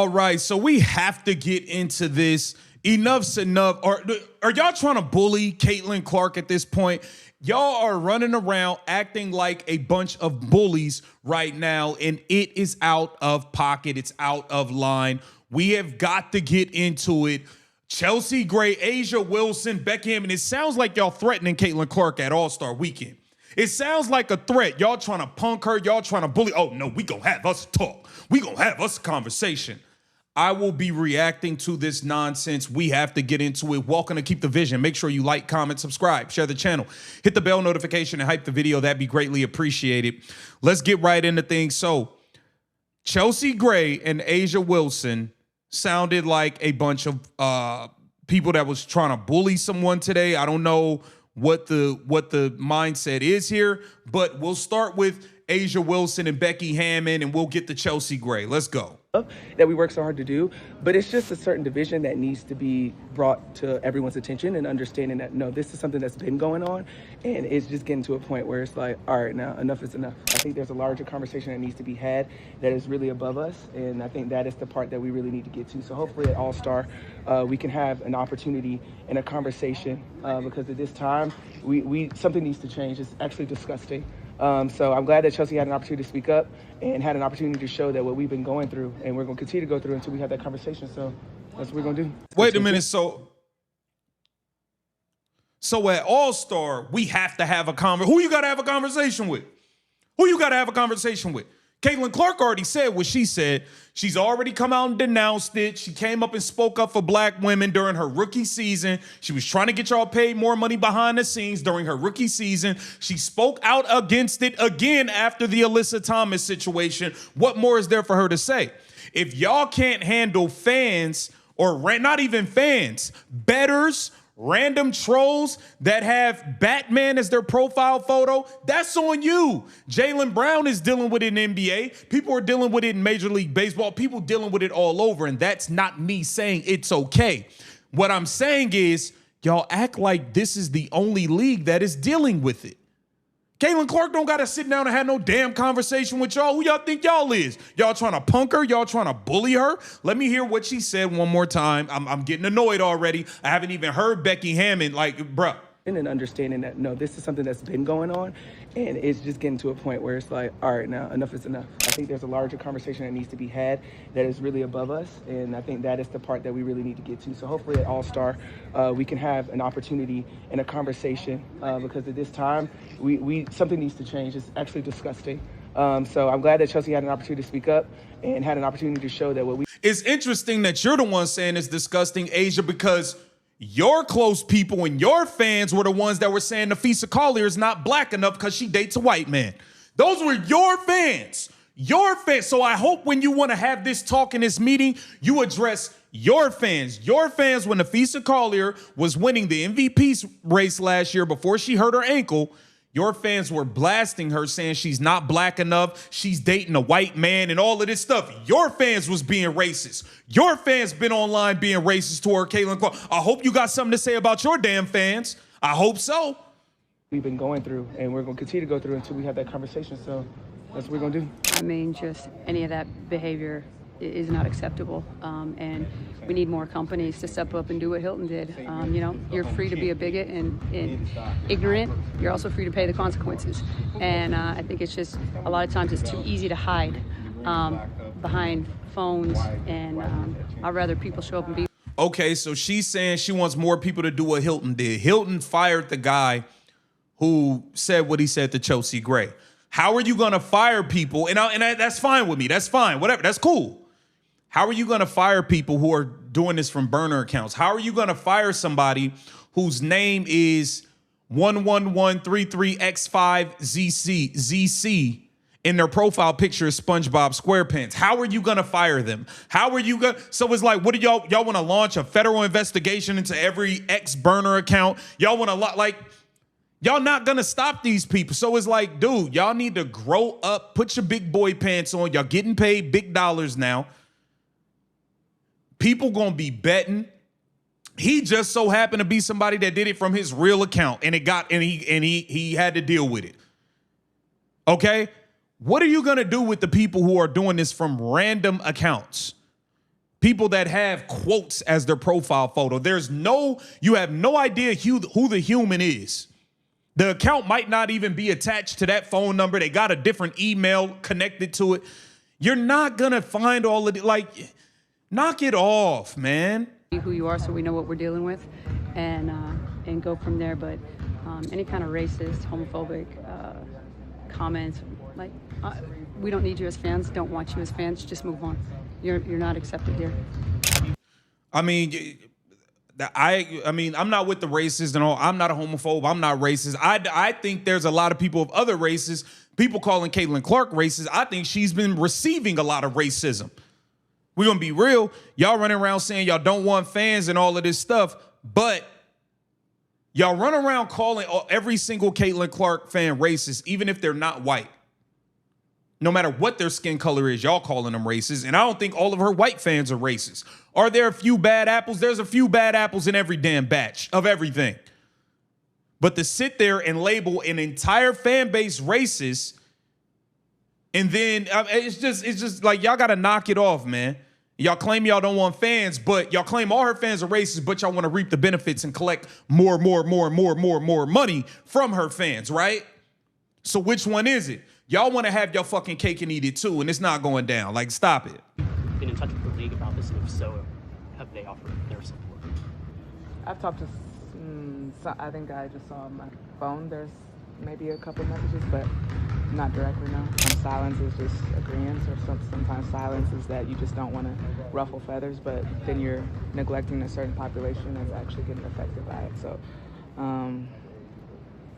All right, so we have to get into this. Enough's enough. Are y'all trying to bully Caitlin Clark at this point? Y'all are running around acting like a bunch of bullies right now, and it is out of pocket. It's out of line. We have got to get into it. Chelsea Gray, A'ja Wilson, Becky Hammon. It sounds like y'all threatening Caitlin Clark at All-Star Weekend. It sounds like a threat. Y'all trying to punk her. Y'all trying to bully. Oh, no, we gonna have us talk. We gonna have us a conversation. I will be reacting to this nonsense. We have to get into it. Welcome to Keep the Vision. Make sure you like, comment, subscribe, share the channel, hit the bell notification, and hype the video. That'd be greatly appreciated. Let's get right into things. So, Chelsea Gray and A'ja Wilson sounded like a bunch of people that was trying to bully someone today. I don't know what the mindset is here, but we'll start with A'ja Wilson and Becky Hammon, and we'll get to Chelsea Gray. Let's go. That we work so hard to do, but it's just a certain division that needs to be brought to everyone's attention and understanding that, no, this is something that's been going on, and it's just getting to a point where it's like, all right, now enough is enough. I think there's a larger conversation that needs to be had that is really above us, and I think that is the part that we really need to get to. So hopefully at All-Star, we can have an opportunity and a conversation, because at this time, something needs to change. It's actually disgusting. So I'm glad that Chelsea had an opportunity to speak up and had an opportunity to show that what we've been going through, and we're going to continue to go through until we have that conversation. So that's what we're going to do. Wait a minute. So at All-Star, we have to have a conversation. Who you got to have a conversation with? Who you got to have a conversation with? Caitlin Clark already said what she said. She's already come out and denounced it. She came up and spoke up for black women during her rookie season. She was trying to get y'all paid more money behind the scenes during her rookie season. She spoke out against it again after the Alyssa Thomas situation. What more is there for her to say? If y'all can't handle fans, or not even fans, bettors, random trolls that have Batman as their profile photo, that's on you. Jaylen Brown is dealing with it in NBA. People are dealing with it in Major League Baseball. People dealing with it all over, and that's not me saying it's okay. What I'm saying is y'all act like this is the only league that is dealing with it. Caitlin Clark don't got to sit down and have no damn conversation with y'all. Who y'all think y'all is? Y'all trying to punk her? Y'all trying to bully her? Let me hear what she said one more time. I'm getting annoyed already. I haven't even heard Becky Hammon. Like, bruh. And understanding that, no, this is something that's been going on, and it's just getting to a point where it's like, all right, now enough is enough. I think there's a larger conversation that needs to be had that is really above us, and I think that is the part that we really need to get to. So hopefully at All-Star, we can have an opportunity and a conversation, because at this time, something needs to change. It's actually disgusting. So I'm glad that Chelsea had an opportunity to speak up and had an opportunity to show that what we... It's interesting that you're the one saying it's disgusting, A'ja, because your close people and your fans were the ones that were saying Nafisa Collier is not black enough because she dates a white man. Those were your fans. Your fans. So I hope when you want to have this talk in this meeting, you address your fans. Your fans, when Nafisa Collier was winning the MVP race last year before she hurt her ankle, your fans were blasting her, saying she's not black enough, she's dating a white man, and all of this stuff. Your fans was being racist. Your fans been online being racist toward Caitlin Clark. I hope you got something to say about your damn fans. I hope so. We've been going through, and we're going to continue to go through until we have that conversation. So that's what we're going to do. I mean, just any of that behavior is not acceptable, and we need more companies to step up and do what Hilton did. You know, you're free to be a bigot and ignorant. You're also free to pay the consequences. And I think it's just a lot of times it's too easy to hide behind phones, and I'd rather people show up and be. Okay, so she's saying she wants more people to do what Hilton did. Hilton fired the guy who said what he said to Chelsea Gray. How are you going to fire people? And that's fine with me. That's fine. Whatever. That's cool. How are you going to fire people who are doing this from burner accounts? How are you going to fire somebody whose name is 11133X5ZC in their profile picture is SpongeBob SquarePants? How are you going to fire them? How are you going to? So it's like, what do y'all want to launch a federal investigation into every X burner account? Y'all want to like, y'all not going to stop these people. So it's like, dude, y'all need to grow up, put your big boy pants on. Y'all getting paid big dollars now. People gonna be betting. He just so happened to be somebody that did it from his real account, and he had to deal with it. Okay? What are you gonna do with the people who are doing this from random accounts? People that have quotes as their profile photo. You have no idea who the human is. The account might not even be attached to that phone number. They got a different email connected to it. You're not gonna find all of it. Like, knock it off, man. Who you are, so we know what we're dealing with, and go from there. But any kind of racist, homophobic comments, like we don't need you as fans. Don't want you as fans. Just move on. You're not accepted here. I mean, I'm not with the racist and all. I'm not a homophobe. I'm not racist. I think there's a lot of people of other races. People calling Caitlin Clark racist. I think she's been receiving a lot of racism. We're gonna be real. Y'all running around saying y'all don't want fans and all of this stuff, but y'all run around calling every single Caitlin Clark fan racist, even if they're not white. No matter what their skin color is, y'all calling them racist. And I don't think all of her white fans are racist. Are there a few bad apples? There's a few bad apples in every damn batch of everything. But to sit there and label an entire fan base racist, and then it's just like, y'all got to knock it off, man. Y'all claim y'all don't want fans, but y'all claim all her fans are racist, but y'all want to reap the benefits and collect more money from her fans, right? So which one is it? Y'all want to have your fucking cake and eat it too, and it's not going down. Like, stop it. Been in touch with the league about this, and if so, have they offered their support? I've talked to, I think I just saw on my phone, there's maybe a couple messages, but not directly, no. Silence is just agreement, or sometimes silence is that you just don't want to ruffle feathers, but then you're neglecting a certain population that's actually getting affected by it. So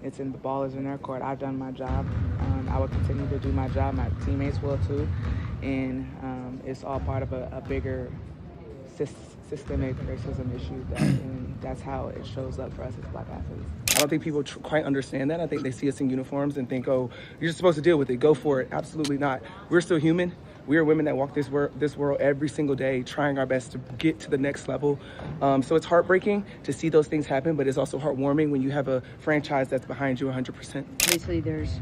the ball is in their court. I've done my job. I will continue to do my job. My teammates will too. And it's all part of a bigger systemic racism issue, and that's how it shows up for us as Black athletes. I don't think people quite understand that. I think they see us in uniforms and think, oh, you're just supposed to deal with it. Go for it. Absolutely not. We're still human. We are women that walk this world every single day, trying our best to get to the next level. So it's heartbreaking to see those things happen, but it's also heartwarming when you have a franchise that's behind you 100%. Obviously, there's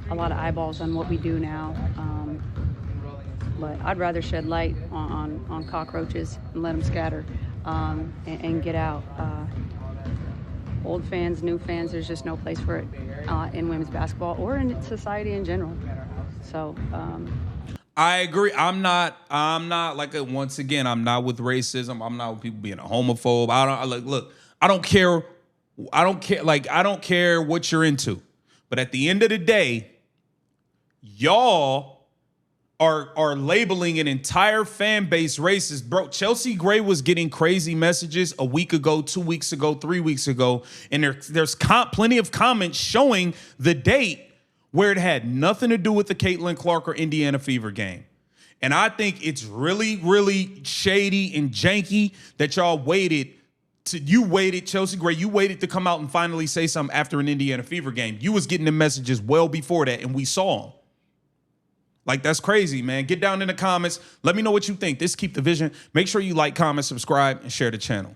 a lot of eyeballs on what we do now. But I'd rather shed light on cockroaches and let them scatter and get out. Old fans, new fans, there's just no place for it in women's basketball or in society in general. So I agree. I'm not like, once again, I'm not with racism. I'm not with people being a homophobe. I don't care what you're into. But at the end of the day, y'all are labeling an entire fan base racist. Bro, Chelsea Gray was getting crazy messages a week ago, 2 weeks ago, 3 weeks ago, and there's plenty of comments showing the date where it had nothing to do with the Caitlin Clark or Indiana Fever game. And I think it's really, really shady and janky that y'all waited, Chelsea Gray, you waited to come out and finally say something after an Indiana Fever game. You was getting the messages well before that, and we saw them. Like, that's crazy, man. Get down in the comments. Let me know what you think. This Keep the Vision. Make sure you like, comment, subscribe, and share the channel.